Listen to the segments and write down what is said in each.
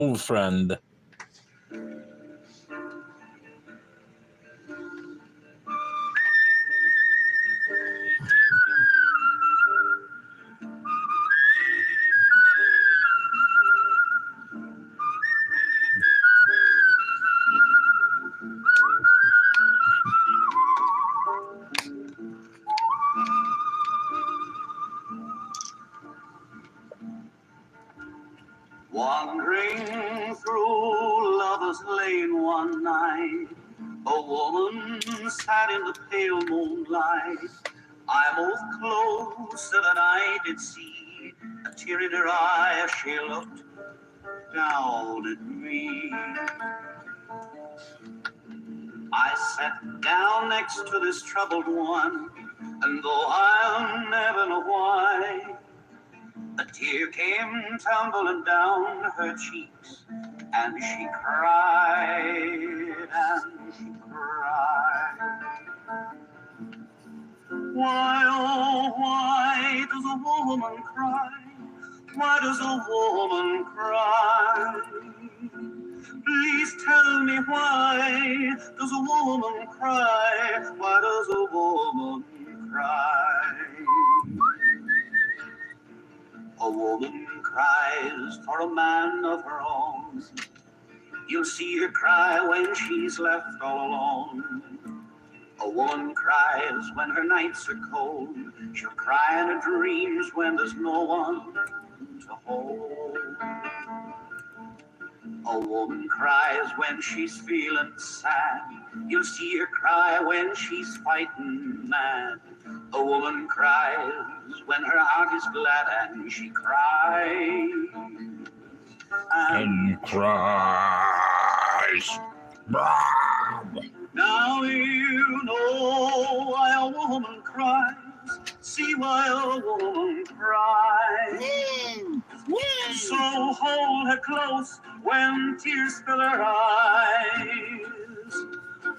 friend. Wandering through Lover's Lane one night, a woman sat in the pale moonlight. I moved closer than I did see, a tear in her eye as she looked down at me. I sat down next to this troubled one, and though I'll never know why, a tear came tumbling down her cheeks, and she cried, and she cried. Why, oh, why does a woman cry? Why does a woman cry? Please tell me, why does a woman cry? Why does a woman cry? A woman cries for a man of her own. You'll see her cry when she's left all alone. A woman cries when her nights are cold. She'll cry in her dreams when there's no one to hold. A woman cries when she's feeling sad. You'll see her cry when she's fighting mad. A woman cries when her heart is glad, and she cries And cries. Now you know why a woman cries. See why a woman cries. So hold her close when tears fill her eyes.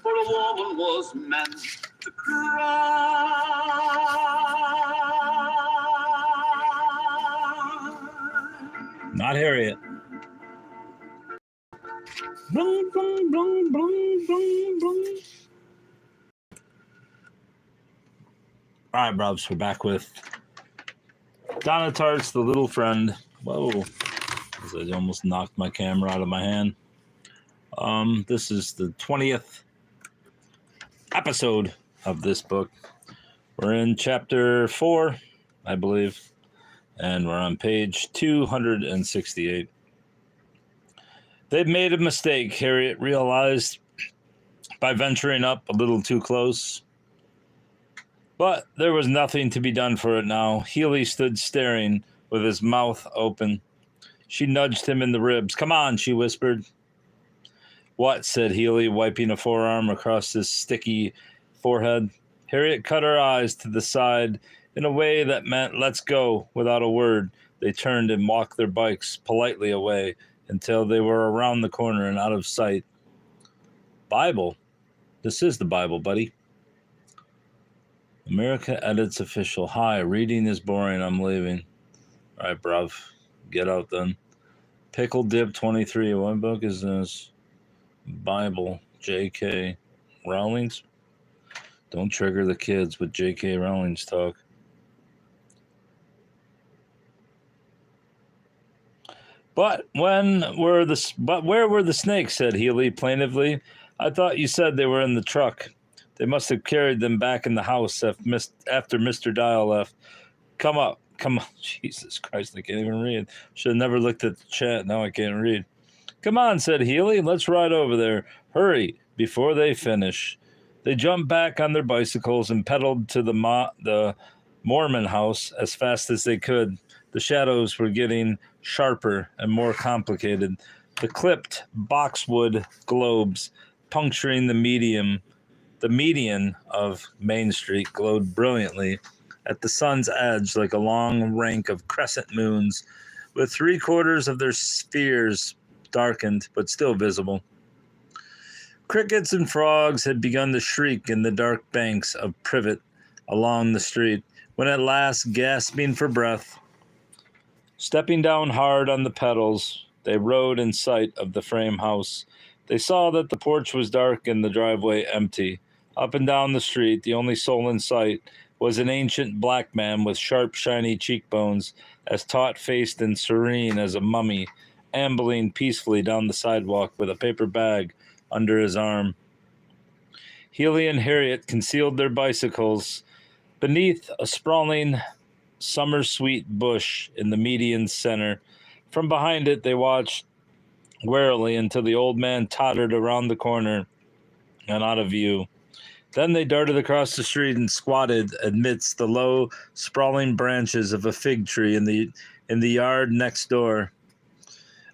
For a woman was meant to cry. Not Harriet. Boom, boom, boom, boom, boom, boom. All right, Brubs, we're back with Donna Tartt's The Little Friend. Whoa, I almost knocked my camera out of my hand. This is the 20th episode of this book. We're in chapter 4, I believe, and we're on page 268. They'd made a mistake, Harriet realized, by venturing up a little too close. But there was nothing to be done for it now. Healy stood staring with his mouth open. She nudged him in the ribs. "Come on," she whispered. "What?" said Healy, wiping a forearm across his sticky forehead. Harriet cut her eyes to the side in a way that meant let's go. Without a word, they turned and walked their bikes politely away until they were around the corner and out of sight. Bible? This is the Bible, buddy. America edits official. Hi, reading is boring. I'm leaving. All right, bruv. Get out then. Pickle Dip 23. What book is this? Bible. J.K. Rowling's? Don't trigger the kids with J.K. Rowling's talk. But where were the snakes? Said Healy plaintively. I thought you said they were in the truck. They must have carried them back in the house after Mr. Dial left. Come on. Jesus Christ, I can't even read. Should have never looked at the chat. Now I can't read. Come on, said Healy. Let's ride over there. Hurry, before they finish. They jumped back on their bicycles and pedaled to the Mormon house as fast as they could. The shadows were getting sharper and more complicated. The clipped boxwood globes puncturing the median of Main Street glowed brilliantly at the sun's edge like a long rank of crescent moons, with 3/4 of their spheres darkened but still visible. Crickets and frogs had begun to shriek in the dark banks of privet along the street, when at last, gasping for breath, stepping down hard on the pedals, They rode in sight of the frame house. They saw that the porch was dark and the driveway empty. Up and down the street, the only soul in sight was an ancient black man with sharp, shiny cheekbones, as taut-faced and serene as a mummy, ambling peacefully down the sidewalk with a paper bag under his arm. Healy and Harriet concealed their bicycles beneath a sprawling summer sweet bush in the median center. From behind it, they watched warily until the old man tottered around the corner and out of view. Then they darted across the street and squatted amidst the low, sprawling branches of a fig tree in the yard next door.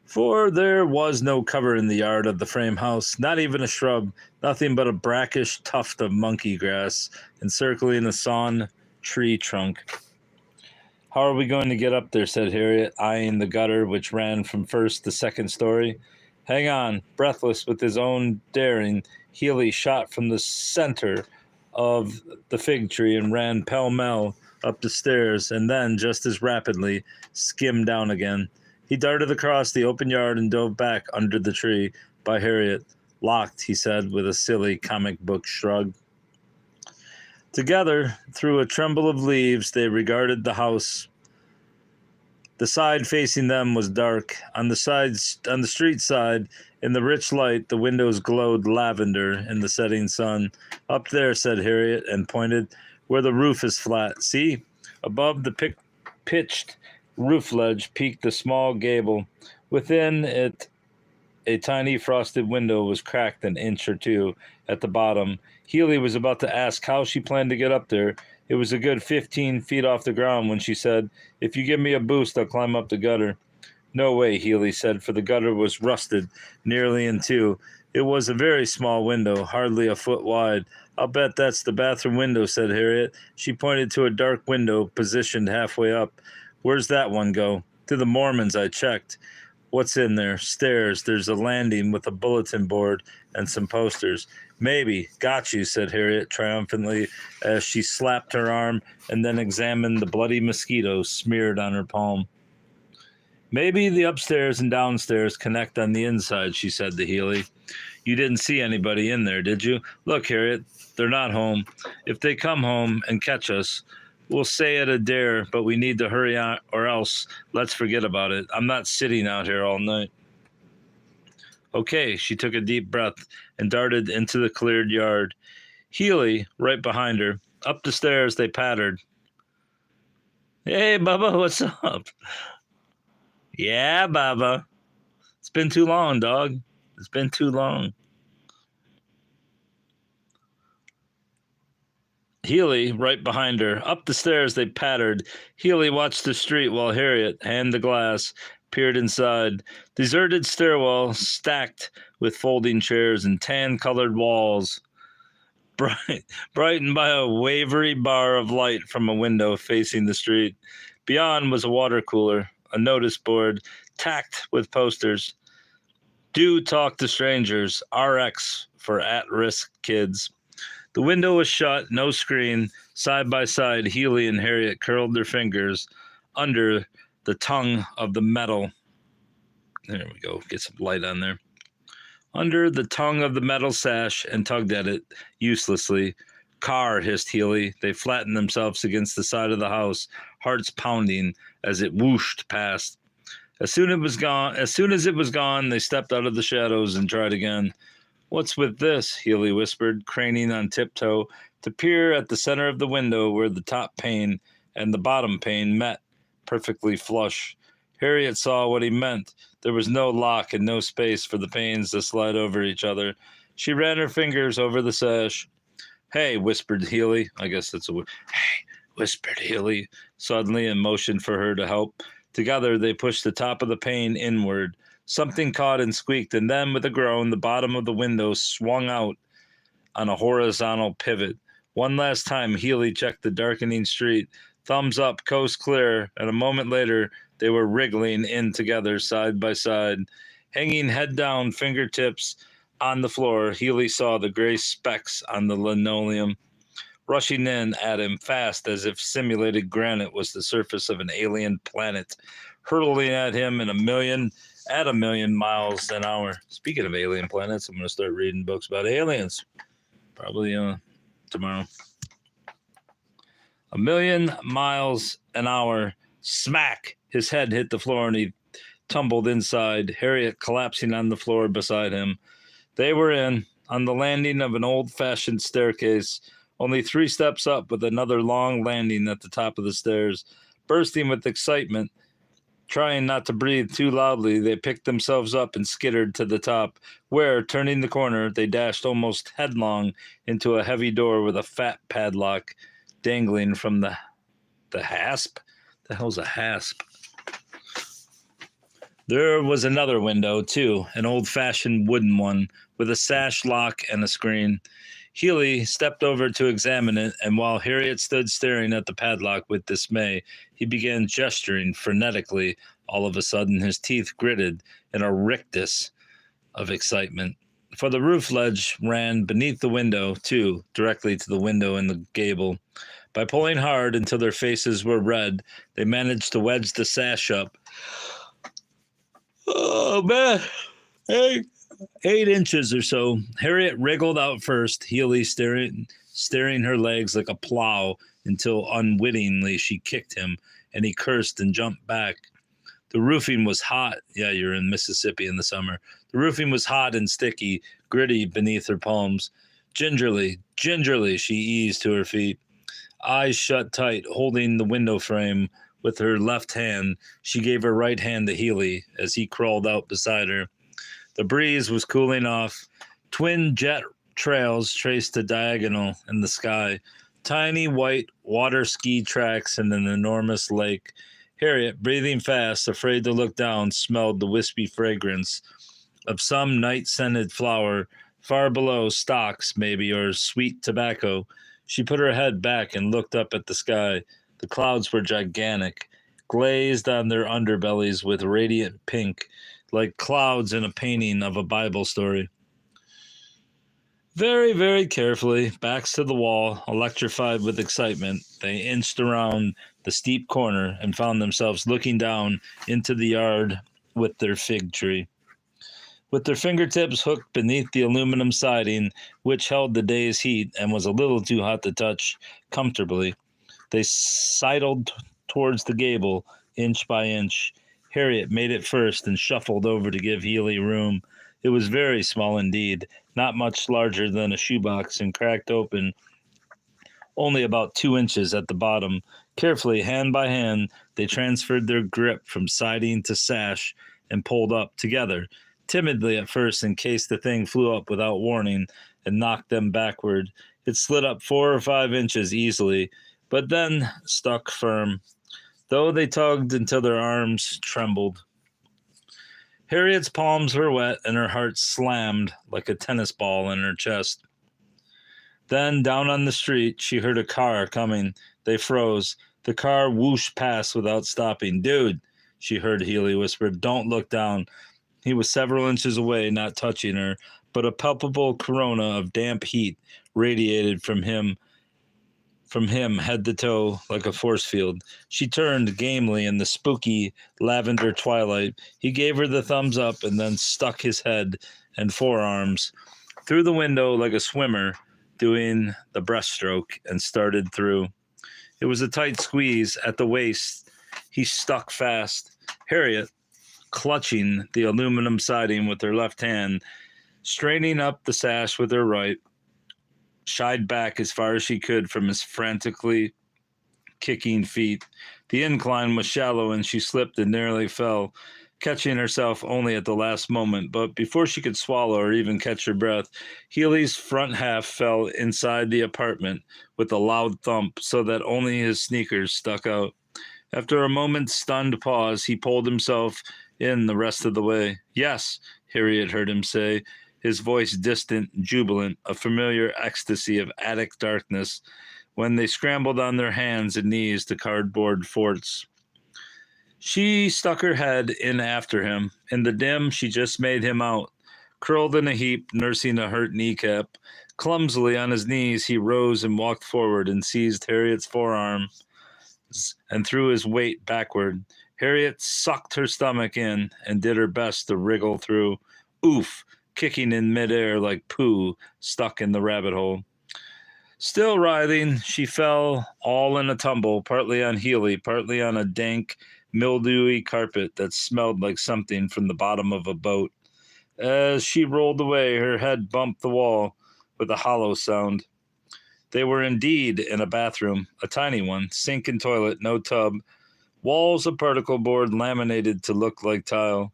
For there was no cover in the yard of the frame house, not even a shrub, nothing but a brackish tuft of monkey grass encircling a sawn tree trunk. "How are we going to get up there?" said Harriet, eyeing the gutter which ran from first to second story. "Hang on." Breathless with his own daring, Healy shot from the center of the fig tree and ran pell-mell up the stairs, and then, just as rapidly, skimmed down again. He darted across the open yard and dove back under the tree by Harriet. "Locked," he said with a silly comic book shrug. Together, through a tremble of leaves, they regarded the house. The side facing them was dark. On the street side, in the rich light, the windows glowed lavender in the setting sun. "Up there," said Harriet, and pointed, "where the roof is flat. See? Above the pitched roof ledge peaked a small gable. Within it, a tiny frosted window was cracked an inch or two at the bottom." Healy was about to ask how she planned to get up there. It was a good 15 feet off the ground when she said, "If you give me a boost, I'll climb up the gutter." "No way," Healy said, for the gutter was rusted nearly in two. It was a very small window, hardly a foot wide. "I'll bet that's the bathroom window," said Harriet. She pointed to a dark window positioned halfway up. "Where's that one go?" "To the Mormons, I checked." "What's in there?" "Stairs. There's a landing with a bulletin board and some posters." "Maybe. Got you," said Harriet triumphantly as she slapped her arm and then examined the bloody mosquito smeared on her palm. "Maybe the upstairs and downstairs connect on the inside," she said to Healy. "You didn't see anybody in there, did you? Look, Harriet, they're not home. If they come home and catch us, we'll say it a dare, but we need to hurry on, or else let's forget about it. I'm not sitting out here all night." "Okay," she took a deep breath and darted into the cleared yard. Healy, right behind her. Up the stairs they pattered. "Hey, Bubba, what's up?" "Yeah, Bubba. It's been too long, dog. It's been too long." Healy, right behind her. Up the stairs they pattered. Healy watched the street while Harriet, hand to glass, peered inside. Deserted stairwell stacked with folding chairs and tan-colored walls, brightened by a wavery bar of light from a window facing the street. Beyond was a water cooler, a notice board tacked with posters. "Do talk to strangers. RX for at-risk kids." The window was shut, no screen. Side by side, Healy and Harriet curled their fingers under the tongue of the metal. There we go. Get some light on there. Under the tongue of the metal sash and tugged at it uselessly. "Car," hissed Healy. They flattened themselves against the side of the house, hearts pounding as it whooshed past. As soon as it was gone, they stepped out of the shadows and tried again. "What's with this?" Healy whispered, craning on tiptoe to peer at the center of the window where the top pane and the bottom pane met, perfectly flush. Harriet saw what he meant. There was no lock and no space for the panes to slide over each other. She ran her fingers over the sash. "Hey," whispered Healy. I guess that's a word. "Hey," whispered Healy, suddenly, and motioned for her to help. Together, they pushed the top of the pane inward. Something caught and squeaked, and then, with a groan, the bottom of the window swung out on a horizontal pivot. One last time, Healy checked the darkening street. Thumbs up, coast clear, and a moment later, they were wriggling in together, side by side. Hanging head down, fingertips on the floor, Healy saw the gray specks on the linoleum, rushing in at him fast as if simulated granite was the surface of an alien planet, hurtling at him in a million at 1,000,000 miles an hour. Speaking of alien planets, I'm going to start reading books about aliens. Probably tomorrow. 1,000,000 miles an hour. Smack! His head hit the floor and he tumbled inside, Harriet collapsing on the floor beside him. They were in, on the landing of an old-fashioned staircase, only 3 steps up with another long landing at the top of the stairs. Bursting with excitement, trying not to breathe too loudly, they picked themselves up and skittered to the top, where, turning the corner, they dashed almost headlong into a heavy door with a fat padlock dangling from the hasp? The hell's a hasp? There was another window, too, an old-fashioned wooden one, with a sash lock and a screen. Healy stepped over to examine it, and while Harriet stood staring at the padlock with dismay, he began gesturing frenetically. All of a sudden, his teeth gritted in a rictus of excitement. For the roof ledge ran beneath the window, too, directly to the window in the gable. By pulling hard until their faces were red, they managed to wedge the sash up. Oh, man. Hey. 8 inches or so. Harriet wriggled out first, Healy steering her legs like a plow until unwittingly she kicked him, and he cursed and jumped back. The roofing was hot. Yeah, you're in Mississippi in the summer. The roofing was hot and sticky, gritty beneath her palms. Gingerly, she eased to her feet. Eyes shut tight, holding the window frame with her left hand, she gave her right hand to Healy as he crawled out beside her. The breeze was cooling off. Twin jet trails traced a diagonal in the sky. Tiny white water ski tracks in an enormous lake. Harriet, breathing fast, afraid to look down, smelled the wispy fragrance of some night-scented flower, far below stocks, maybe, or sweet tobacco. She put her head back and looked up at the sky. The clouds were gigantic, glazed on their underbellies with radiant pink, like clouds in a painting of a Bible story. Very, very carefully, backs to the wall, electrified with excitement, they inched around the steep corner and found themselves looking down into the yard with their fig tree. With their fingertips hooked beneath the aluminum siding, which held the day's heat and was a little too hot to touch comfortably, they sidled towards the gable, inch by inch. Harriet made it first and shuffled over to give Healy room. It was very small indeed, not much larger than a shoebox, and cracked open only about 2 inches at the bottom. Carefully, hand by hand, they transferred their grip from siding to sash and pulled up together, timidly at first in case the thing flew up without warning and knocked them backward. It slid up 4 or 5 inches easily, but then stuck firm, though they tugged until their arms trembled. Harriet's palms were wet and her heart slammed like a tennis ball in her chest. Then, down on the street, she heard a car coming. They froze. The car whooshed past without stopping. "Dude," she heard Healy whisper, "don't look down." He was several inches away, not touching her, but a palpable corona of damp heat radiated from him head to toe like a force field. She turned gamely in the spooky lavender twilight. He gave her the thumbs up and then stuck his head and forearms through the window like a swimmer doing the breaststroke and started through. It was a tight squeeze at the waist. He stuck fast. Harriet, clutching the aluminum siding with her left hand, straining up the sash with her right, shied back as far as she could from his frantically kicking feet. The incline was shallow and she slipped and nearly fell, catching herself only at the last moment. But before she could swallow or even catch her breath, Healy's front half fell inside the apartment with a loud thump so that only his sneakers stuck out. After a moment's stunned pause, he pulled himself in the rest of the way. "Yes," Harriet heard him say, his voice distant, jubilant, a familiar ecstasy of attic darkness, when they scrambled on their hands and knees to cardboard forts. She stuck her head in after him. In the dim, she just made him out, curled in a heap, nursing a hurt kneecap. Clumsily on his knees, he rose and walked forward and seized Harriet's forearm and threw his weight backward. Harriet sucked her stomach in and did her best to wriggle through. Oof, kicking in midair like poo stuck in the rabbit hole. Still writhing, she fell all in a tumble, partly on Healy, partly on a dank, mildewy carpet that smelled like something from the bottom of a boat. As she rolled away, her head bumped the wall with a hollow sound. They were indeed in a bathroom, a tiny one, sink and toilet, no tub, walls of particle board laminated to look like tile.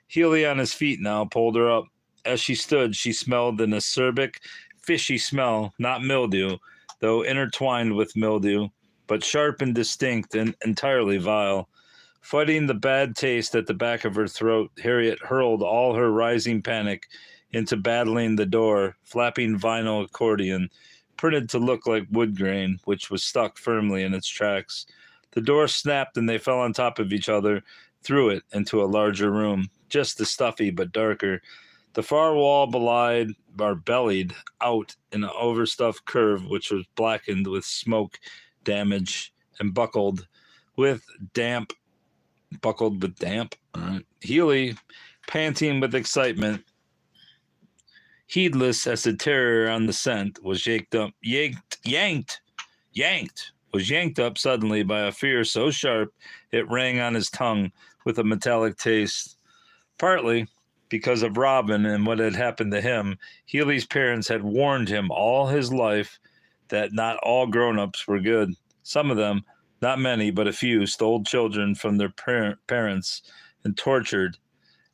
Healy on his feet now pulled her up. As she stood, she smelled an acerbic, fishy smell, not mildew, though intertwined with mildew, but sharp and distinct and entirely vile. Fighting the bad taste at the back of her throat, Harriet hurled all her rising panic into battling the door, flapping vinyl accordion, printed to look like wood grain, which was stuck firmly in its tracks. The door snapped and they fell on top of each other, through it into a larger room, just as stuffy but darker. The far wall bellied out in an overstuffed curve which was blackened with smoke damage and buckled with damp. Healy, panting with excitement, heedless as the terror on the scent, was yanked up suddenly by a fear so sharp it rang on his tongue with a metallic taste. Partly because of Robin and what had happened to him, Healy's parents had warned him all his life that not all grown-ups were good. Some of them, not many, but a few, stole children from their parents and tortured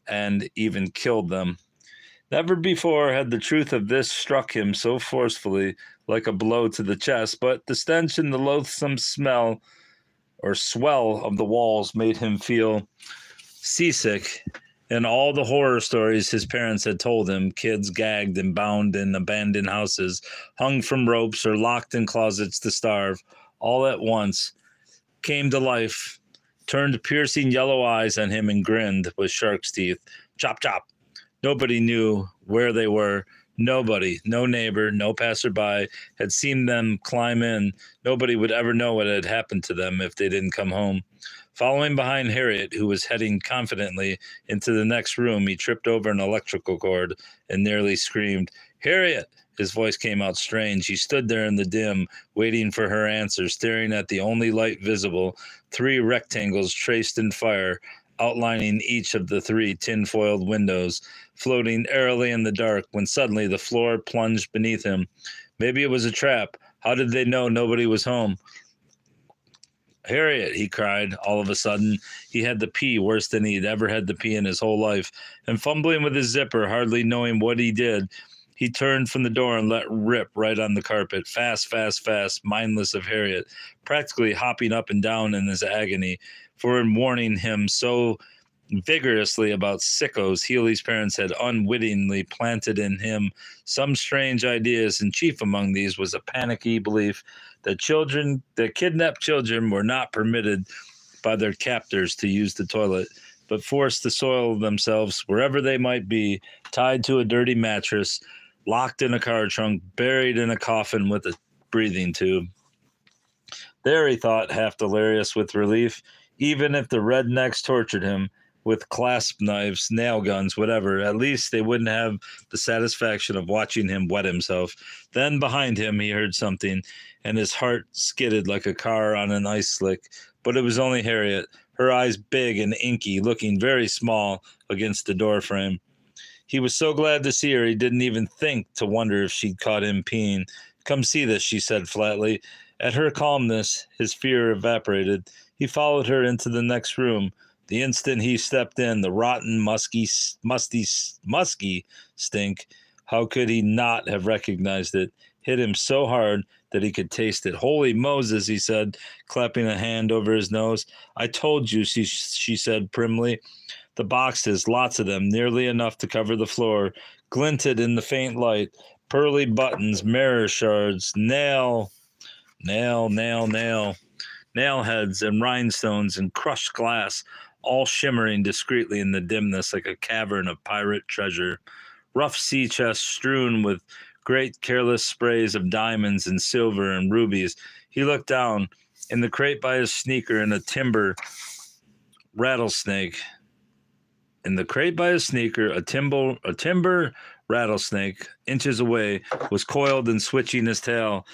and even killed them. Never before had the truth of this struck him so forcefully, like a blow to the chest, but the stench and the loathsome smell or swell of the walls made him feel seasick. And all the horror stories his parents had told him, kids gagged and bound in abandoned houses, hung from ropes or locked in closets to starve, all at once came to life, turned piercing yellow eyes on him and grinned with shark's teeth. Chop, chop. Nobody knew where they were. Nobody, no neighbor, no passerby had seen them climb in. Nobody would ever know what had happened to them if they didn't come home. Following behind Harriet, who was heading confidently into the next room, he tripped over an electrical cord and nearly screamed, "Harriet!" His voice came out strange. He stood there in the dim, waiting for her answer, staring at the only light visible, 3 rectangles traced in fire, outlining each of the 3 tin-foiled windows, floating airily in the dark, when suddenly the floor plunged beneath him. Maybe it was a trap. How did they know nobody was home? "Harriet," he cried, all of a sudden. He had the pee worse than he'd ever had the pee in his whole life, and fumbling with his zipper, hardly knowing what he did, he turned from the door and let rip right on the carpet, fast, fast, fast, mindless of Harriet, practically hopping up and down in his agony. For in warning him so vigorously about sickos, Healy's parents had unwittingly planted in him some strange ideas, and chief among these was a panicky belief that kidnapped children were not permitted by their captors to use the toilet, but forced to soil themselves wherever they might be, tied to a dirty mattress, locked in a car trunk, buried in a coffin with a breathing tube. There, he thought, half delirious with relief, even if the rednecks tortured him with clasp knives, nail guns, whatever, at least they wouldn't have the satisfaction of watching him wet himself. Then behind him he heard something, and his heart skidded like a car on an ice slick. But it was only Harriet, her eyes big and inky, looking very small against the doorframe. He was so glad to see her he didn't even think to wonder if she'd caught him peeing. "Come see this," she said flatly. At her calmness, his fear evaporated. He followed her into the next room. The instant he stepped in, the rotten, musky stink, how could he not have recognized it, hit him so hard that he could taste it. "Holy Moses," he said, clapping a hand over his nose. "I told you," she said primly. The boxes, lots of them, nearly enough to cover the floor, glinted in the faint light. Pearly buttons, mirror shards, nail heads and rhinestones and crushed glass, all shimmering discreetly in the dimness like a cavern of pirate treasure. Rough sea chests strewn with great careless sprays of diamonds and silver and rubies. He looked down. In the crate by his sneaker in a timber rattlesnake. In the crate by his sneaker, a timber rattlesnake, inches away, was coiled and switching his tail.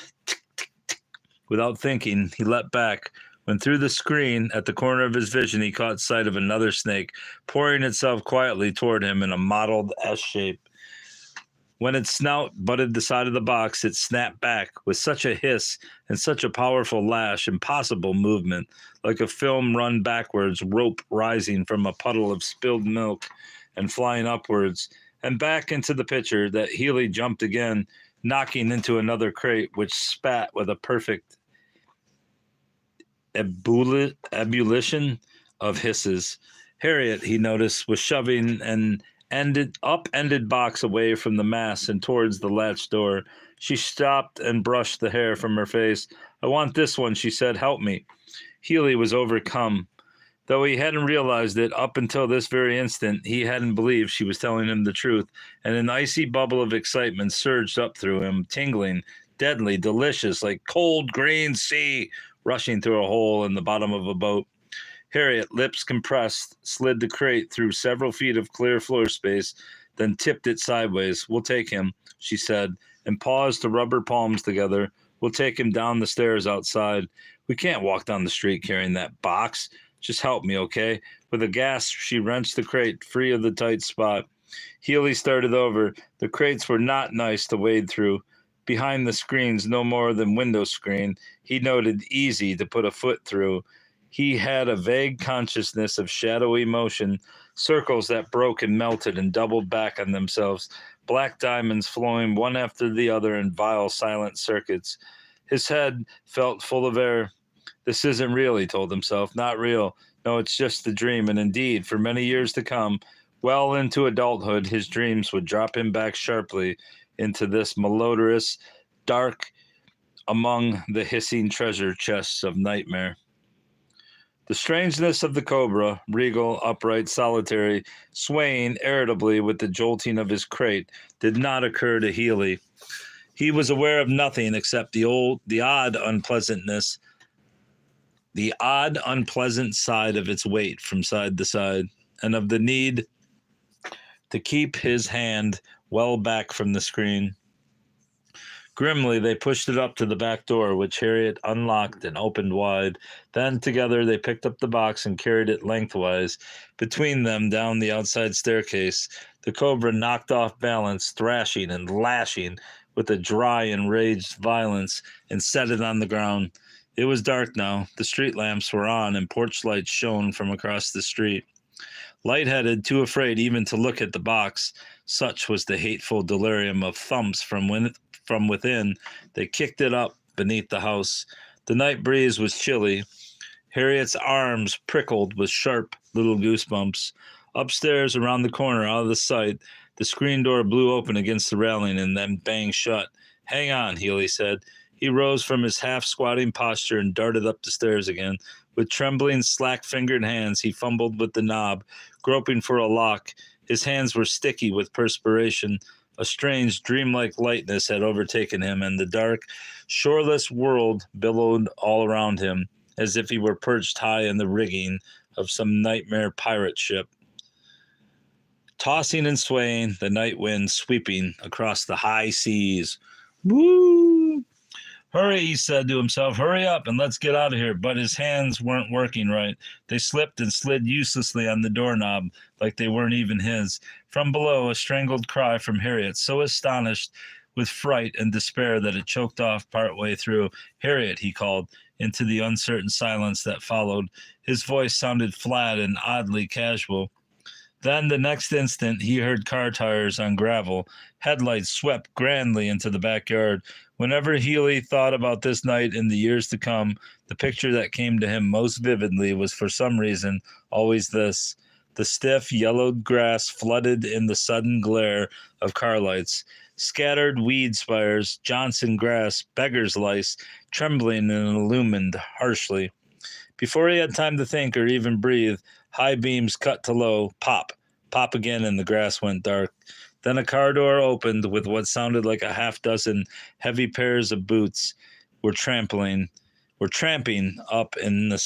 Without thinking, he leapt back. When through the screen at the corner of his vision, he caught sight of another snake, pouring itself quietly toward him in a mottled S shape. When its snout butted the side of the box, it snapped back with such a hiss and such a powerful lash, impossible movement, like a film run backwards, rope rising from a puddle of spilled milk and flying upwards and back into the pitcher, that Healy jumped again, knocking into another crate, which spat with a perfect ebullition of hisses. Harriet, he noticed, was shoving an upended box away from the mass and towards the latch door. She stopped and brushed the hair from her face. "I want this one," she said. "Help me." Healy was overcome. Though he hadn't realized it up until this very instant, he hadn't believed she was telling him the truth, and an icy bubble of excitement surged up through him, tingling, deadly, delicious, like cold green sea rushing through a hole in the bottom of a boat. Harriet, lips compressed, slid the crate through several feet of clear floor space, then tipped it sideways. "We'll take him," she said, and paused to rub her palms together. "We'll take him down the stairs outside. We can't walk down the street carrying that box. Just help me, okay?" With a gasp, she wrenched the crate free of the tight spot. Healy started over. The crates were not nice to wade through. Behind the screens, no more than window screen, he noted easy to put a foot through. He had a vague consciousness of shadowy motion, circles that broke and melted and doubled back on themselves, black diamonds flowing one after the other in vile, silent circuits. His head felt full of air. "This isn't real," he told himself. "Not real. No, it's just a dream." And indeed, for many years to come, well into adulthood, his dreams would drop him back sharply into this malodorous, dark among the hissing treasure chests of nightmare. The strangeness of the cobra, regal, upright, solitary, swaying irritably with the jolting of his crate, did not occur to Healy. He was aware of nothing except the odd unpleasant side of its weight from side to side, and of the need to keep his hand well back from the screen. Grimly, they pushed it up to the back door, which Harriet unlocked and opened wide. Then, together, they picked up the box and carried it lengthwise between them down the outside staircase. The cobra knocked off balance, thrashing and lashing with a dry, enraged violence, and set it on the ground. It was dark now. The street lamps were on, and porch lights shone from across the street. Lightheaded, too afraid even to look at the box, such was the hateful delirium of thumps from within, they kicked it up beneath the house. The night breeze was chilly. Harriet's arms prickled with sharp little goosebumps. Upstairs, around the corner, out of the sight, the screen door blew open against the railing and then banged shut. "Hang on," Healy said. He rose from his half-squatting posture and darted up the stairs again. With trembling, slack-fingered hands, he fumbled with the knob, groping for a lock. His hands were sticky with perspiration. A strange, dreamlike lightness had overtaken him, and the dark, shoreless world billowed all around him, as if he were perched high in the rigging of some nightmare pirate ship. Tossing and swaying, the night wind sweeping across the high seas. "Woo! Hurry," he said to himself. "Hurry up and let's get out of here." But his hands weren't working right. They slipped and slid uselessly on the doorknob, like they weren't even his. From below, a strangled cry from Harriet, so astonished with fright and despair that it choked off part way through. "Harriet," he called, into the uncertain silence that followed. His voice sounded flat and oddly casual. Then the next instant he heard car tires on gravel. Headlights swept grandly into the backyard. Whenever Healy thought about this night in the years to come, the picture that came to him most vividly was, for some reason, always this: the stiff, yellowed grass flooded in the sudden glare of car lights, scattered weed spires, Johnson grass, beggar's lice, trembling and illumined harshly. Before he had time to think or even breathe, high beams cut to low, pop, pop again, and the grass went dark. Then a car door opened with what sounded like a half-dozen heavy pairs of boots were tramping up the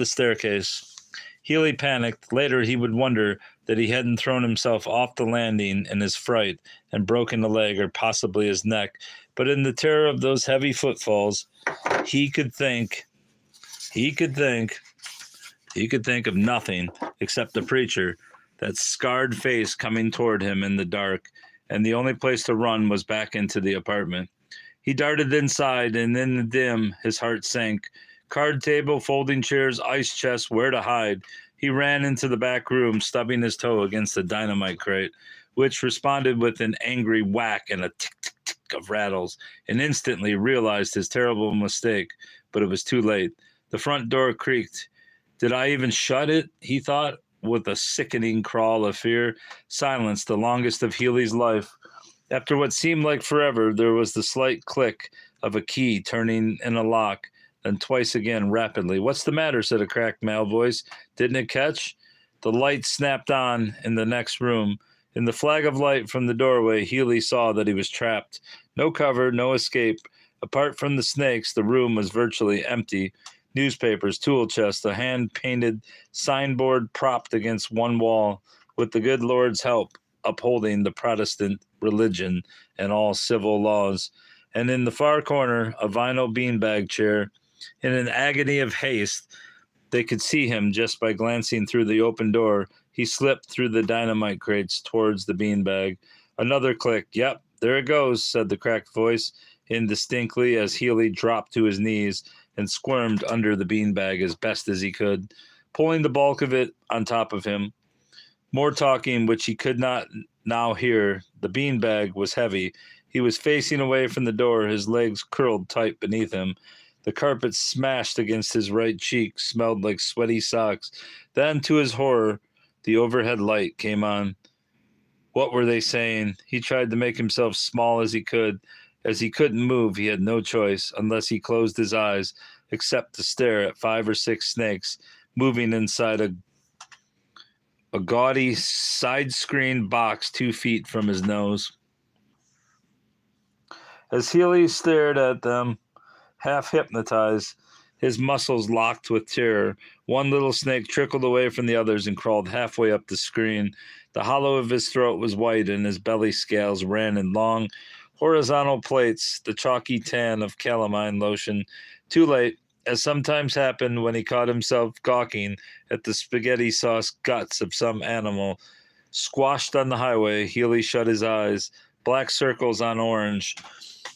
staircase. Healy panicked. Later, he would wonder that he hadn't thrown himself off the landing in his fright and broken a leg or possibly his neck. But in the terror of those heavy footfalls, he could think of nothing except the preacher, that scarred face coming toward him in the dark, and the only place to run was back into the apartment. He darted inside, and in the dim, his heart sank. Card table, folding chairs, ice chest, where to hide? He ran into the back room, stubbing his toe against the dynamite crate, which responded with an angry whack and a tick-tick-tick of rattles, and instantly realized his terrible mistake, but it was too late. The front door creaked. Did I even shut it? He thought, with a sickening crawl of fear. Silence, the longest of Healy's life. After what seemed like forever, there was the slight click of a key turning in a lock, then twice again rapidly. "What's the matter?" said a cracked male voice. "Didn't it catch?" The light snapped on in the next room. In the flag of light from the doorway, Healy saw that he was trapped. No cover, no escape. Apart from the snakes, the room was virtually empty. Newspapers, tool chest, a hand-painted signboard propped against one wall, with the good Lord's help upholding the Protestant religion and all civil laws. And in the far corner, a vinyl beanbag chair. In an agony of haste, they could see him just by glancing through the open door. He slipped through the dynamite crates towards the beanbag. Another click. "Yep, there it goes," said the cracked voice indistinctly as Healy dropped to his knees and squirmed under the beanbag as best as he could, pulling the bulk of it on top of him. More talking, which he could not now hear. The beanbag was heavy. He was facing away from the door, his legs curled tight beneath him. The carpet smashed against his right cheek, smelled like sweaty socks. Then, to his horror, the overhead light came on. What were they saying? He tried to make himself small as he could. As he couldn't move, he had no choice, unless he closed his eyes, except to stare at 5 or 6 snakes moving inside a gaudy side-screened box 2 feet from his nose. As Healy stared at them, half hypnotized, his muscles locked with terror, one little snake trickled away from the others and crawled halfway up the screen. The hollow of his throat was white, and his belly scales ran in long, horizontal plates, the chalky tan of calamine lotion. Too late, as sometimes happened when he caught himself gawking at the spaghetti sauce guts of some animal. Squashed on the highway, Healy shut his eyes. Black circles on orange.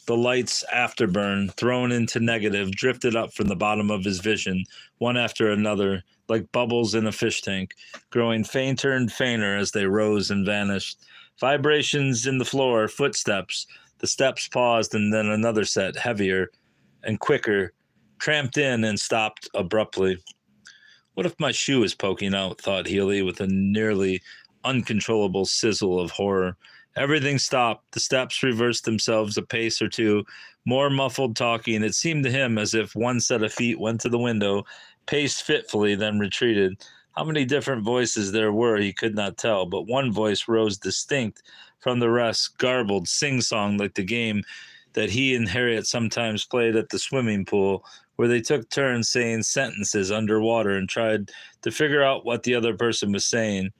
The light's afterburn, thrown into negative, drifted up from the bottom of his vision, one after another, like bubbles in a fish tank, growing fainter and fainter as they rose and vanished. Vibrations in the floor, footsteps. The steps paused, and then another set, heavier and quicker, tramped in and stopped abruptly. What if my shoe is poking out, thought Healy, with a nearly uncontrollable sizzle of horror. Everything stopped. The steps reversed themselves a pace or two, more muffled talking. It seemed to him as if one set of feet went to the window, paced fitfully, then retreated. How many different voices there were he could not tell, but one voice rose distinct from the rest, garbled, sing-song like the game that he and Harriet sometimes played at the swimming pool, where they took turns saying sentences underwater and tried to figure out what the other person was saying.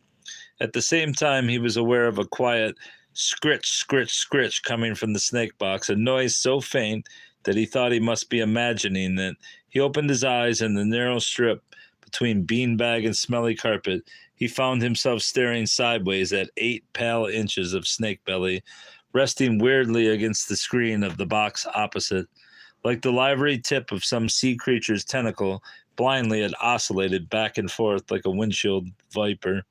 At the same time, he was aware of a quiet scritch, scritch, scritch coming from the snake box, a noise so faint that he thought he must be imagining it. He opened his eyes, and the narrow strip between beanbag and smelly carpet, he found himself staring sideways at 8 pale inches of snake belly, resting weirdly against the screen of the box opposite. Like the livery tip of some sea creature's tentacle, blindly it oscillated back and forth like a windshield wiper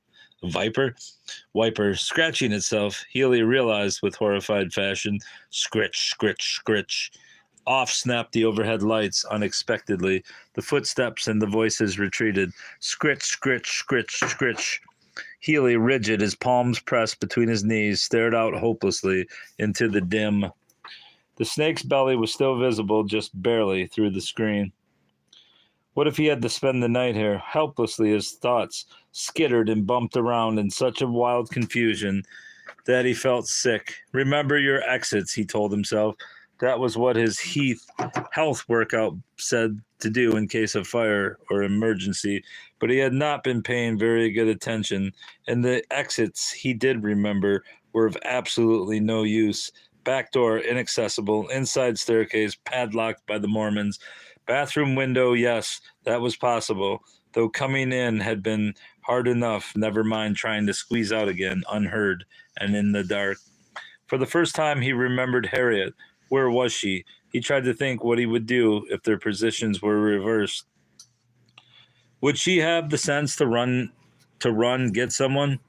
scratching itself. Healy realized with horrified fashion. Scritch, scritch, scritch. Off snapped the overhead lights unexpectedly. The footsteps and the voices retreated. Scritch, scritch, scritch, scritch. Healy, rigid, his palms pressed between his knees, stared out hopelessly into the dim. The snake's belly was still visible, just barely, through the screen. What if he had to spend the night here? Helplessly, his thoughts skittered and bumped around in such a wild confusion that he felt sick. Remember your exits, he told himself. That was what his health workout said to do in case of fire or emergency, but he had not been paying very good attention, and the exits he did remember were of absolutely no use. Back door inaccessible, inside staircase padlocked by the Mormons, bathroom window, yes, that was possible, though coming in had been hard enough, never mind trying to squeeze out again, unheard and in the dark. For the first time, he remembered Harriet. Where was she? He tried to think what he would do if their positions were reversed. Would she have the sense to run, get someone?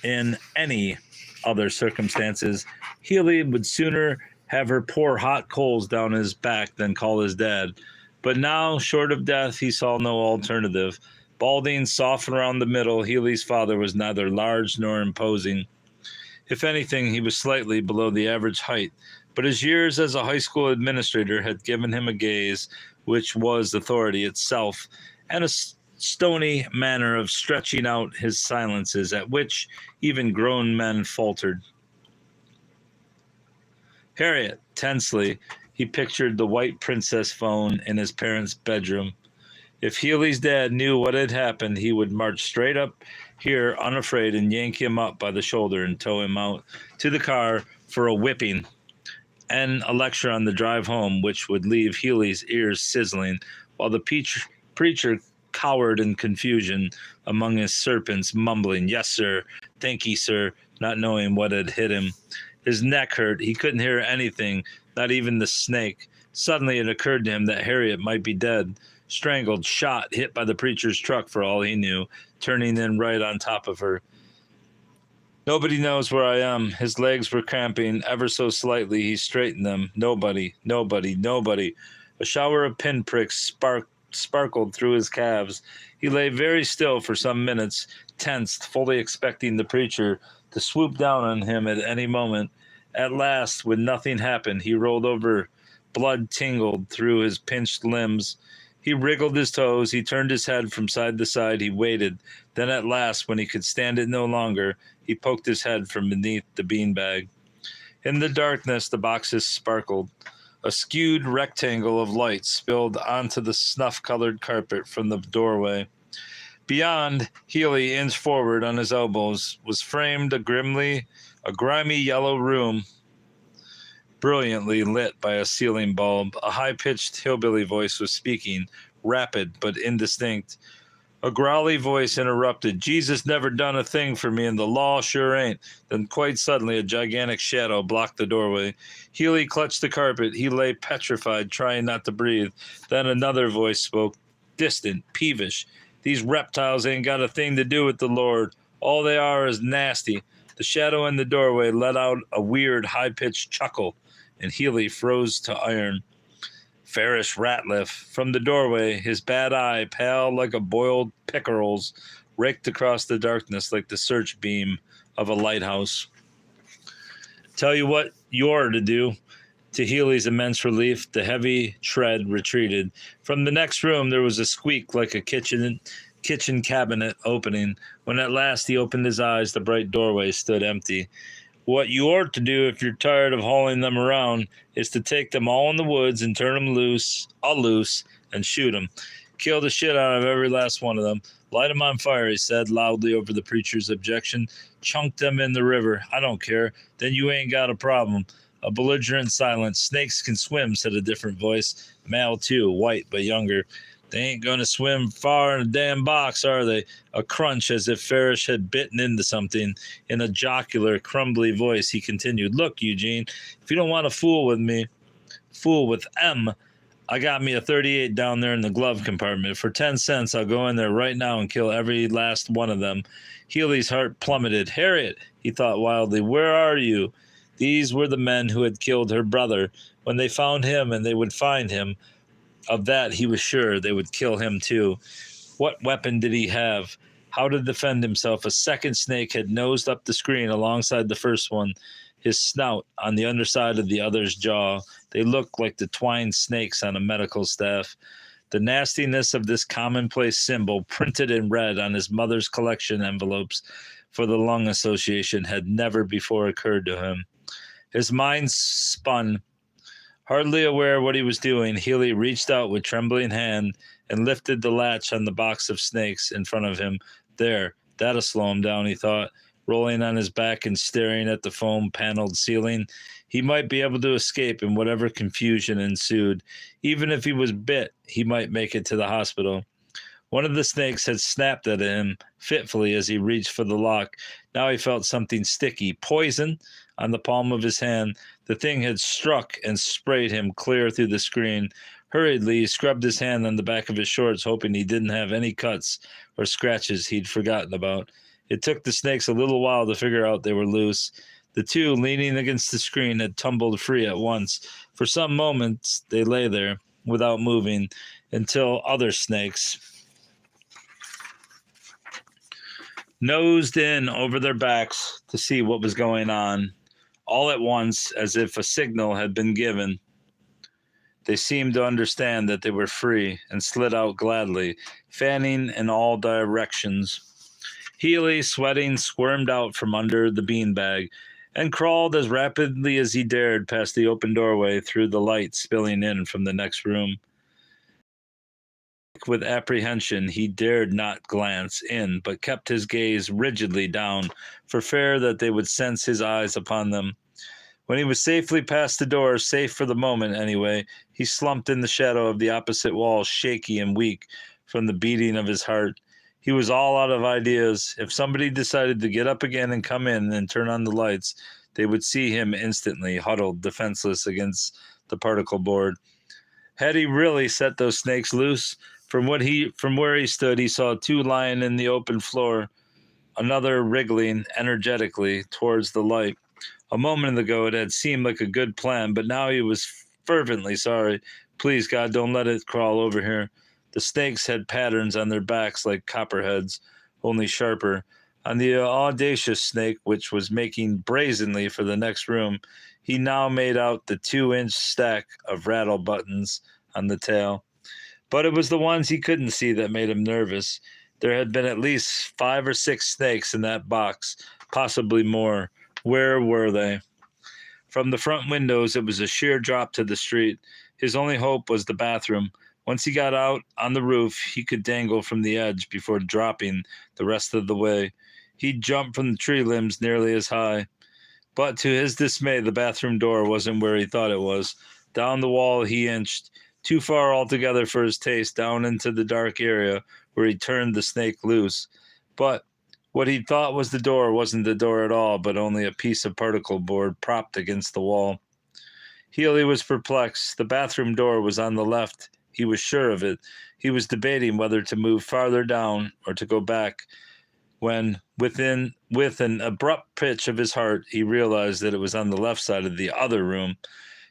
In any other circumstances, Healy would sooner have her pour hot coals down his back than call his dad. But now, short of death, he saw no alternative. Balding, soft around the middle, Healy's father was neither large nor imposing. If anything, he was slightly below the average height, but his years as a high school administrator had given him a gaze which was authority itself, and a stony manner of stretching out his silences, at which even grown men faltered. Harriet, tensely, he pictured the white princess phone in his parents' bedroom. If Healy's dad knew what had happened, he would march straight up here unafraid and yank him up by the shoulder and tow him out to the car for a whipping and a lecture on the drive home, which would leave Healy's ears sizzling, while the preacher cowered in confusion among his serpents, mumbling, "Yes, sir, thank ye, sir," not knowing what had hit him. His neck hurt. He couldn't hear anything, not even the snake. Suddenly it occurred to him that Harriet might be dead, strangled, shot, hit by the preacher's truck for all he knew, turning in right on top of her. Nobody knows where I am. His legs were cramping ever so slightly. He straightened them. Nobody, nobody, nobody. A shower of pinpricks sparkled through his calves. He lay very still for some minutes, tensed, fully expecting the preacher to swoop down on him at any moment. At last, when nothing happened, he rolled over. Blood tingled through his pinched limbs. He wriggled his toes. He turned his head from side to side. He waited. Then at last, when he could stand it no longer, he poked his head from beneath the beanbag. In the darkness, the boxes sparkled. A skewed rectangle of light spilled onto the snuff-colored carpet from the doorway. Beyond, Healy, inched forward on his elbows, was framed a grimy yellow room, brilliantly lit by a ceiling bulb. A high-pitched hillbilly voice was speaking, rapid but indistinct. A growly voice interrupted. "Jesus never done a thing for me, and the law sure ain't." Then quite suddenly a gigantic shadow blocked the doorway. Healy clutched the carpet. He lay petrified, trying not to breathe. Then another voice spoke, distant, peevish. "These reptiles ain't got a thing to do with the Lord. All they are is nasty." The shadow in the doorway let out a weird, high-pitched chuckle, and Healy froze to iron. Farish Ratliff, from the doorway, his bad eye, pale like a boiled pickerel's, raked across the darkness like the search beam of a lighthouse. "Tell you what you're to do." To Healy's immense relief, the heavy tread retreated. From the next room there was a squeak like a kitchen cabinet opening. When at last he opened his eyes, the bright doorway stood empty. "What you ought to do if you're tired of hauling them around is to take them all in the woods and turn them loose, and shoot them. Kill the shit out of every last one of them. Light them on fire," he said loudly over the preacher's objection. "Chunk them in the river. I don't care. Then you ain't got a problem." A belligerent silence. "Snakes can swim," said a different voice. Male too, white but younger. "They ain't going to swim far in a damn box, are they?" A crunch as if Farish had bitten into something. In a jocular, crumbly voice, he continued, "Look, Eugene, if you don't want to fool with M, I got me a 38 down there in the glove compartment. For 10 cents, I'll go in there right now and kill every last one of them." Healy's heart plummeted. "Harriet," he thought wildly, "where are you?" These were the men who had killed her brother. When they found him, and they would find him, of that he was sure, they would kill him too. What weapon did he have? How to defend himself? A second snake had nosed up the screen alongside the first one, his snout on the underside of the other's jaw. They looked like the twined snakes on a medical staff. The nastiness of this commonplace symbol, printed in red on his mother's collection envelopes for the Lung Association, had never before occurred to him. His mind spun Hardly aware what he was doing, Healy reached out with trembling hand and lifted the latch on the box of snakes in front of him. There, that'll slow him down, he thought, rolling on his back and staring at the foam-paneled ceiling. He might be able to escape in whatever confusion ensued. Even if he was bit, he might make it to the hospital. One of the snakes had snapped at him fitfully as he reached for the lock. Now he felt something sticky, poison, on the palm of his hand. The thing had struck and sprayed him clear through the screen. Hurriedly, he scrubbed his hand on the back of his shorts, hoping he didn't have any cuts or scratches he'd forgotten about. It took the snakes a little while to figure out they were loose. The two, leaning against the screen, had tumbled free at once. For some moments, they lay there, without moving, until other snakes nosed in over their backs to see what was going on. All at once, as if a signal had been given, they seemed to understand that they were free and slid out gladly, fanning in all directions. Healy, sweating, squirmed out from under the beanbag and crawled as rapidly as he dared past the open doorway through the light spilling in from the next room. With apprehension, he dared not glance in, but kept his gaze rigidly down, for fear that they would sense his eyes upon them. When he was safely past the door, safe for the moment anyway, he slumped in the shadow of the opposite wall, shaky and weak from the beating of his heart. He was all out of ideas. If somebody decided to get up again and come in and turn on the lights, they would see him instantly, huddled, defenseless against the particle board. Had he really set those snakes loose? From where he stood, he saw two lying in the open floor, another wriggling energetically towards the light. A moment ago, it had seemed like a good plan, but now he was fervently sorry. Please, God, don't let it crawl over here. The snakes had patterns on their backs like copperheads, only sharper. On the audacious snake, which was making brazenly for the next room, he now made out the 2-inch stack of rattle buttons on the tail. But it was the ones he couldn't see that made him nervous. There had been at least 5 or 6 snakes in that box, possibly more. Where were they? From the front windows, it was a sheer drop to the street. His only hope was the bathroom. Once he got out on the roof, he could dangle from the edge before dropping the rest of the way. He'd jump from the tree limbs nearly as high. But to his dismay, the bathroom door wasn't where he thought it was. Down the wall he inched, too far altogether for his taste, down into the dark area where he turned the snake loose. But what he thought was the door wasn't the door at all, but only a piece of particle board propped against the wall. Healy was perplexed. The bathroom door was on the left. He was sure of it. He was debating whether to move farther down or to go back, when, with an abrupt pitch of his heart, he realized that it was on the left side of the other room.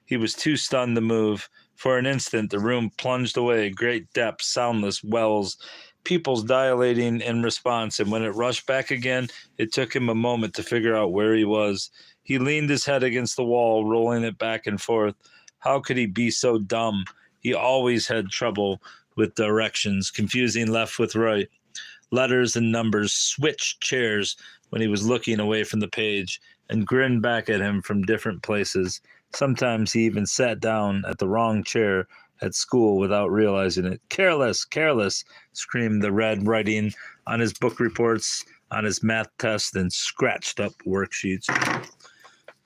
He was too stunned to move. For an instant, the room plunged away, great depths, soundless wells, pupils dilating in response, and when it rushed back again, it took him a moment to figure out where he was. He leaned his head against the wall, rolling it back and forth. How could he be so dumb? He always had trouble with directions, confusing left with right. Letters and numbers switched chairs when he was looking away from the page and grinned back at him from different places. Sometimes he even sat down at the wrong chair at school without realizing it. Careless, careless, screamed the red writing on his book reports, on his math test, and scratched up worksheets.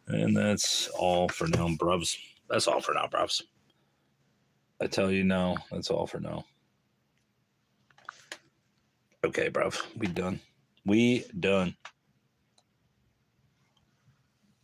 And that's all for now, bruvs. That's all for now, bruvs. I tell you now, that's all for now. Okay, bruv, we done.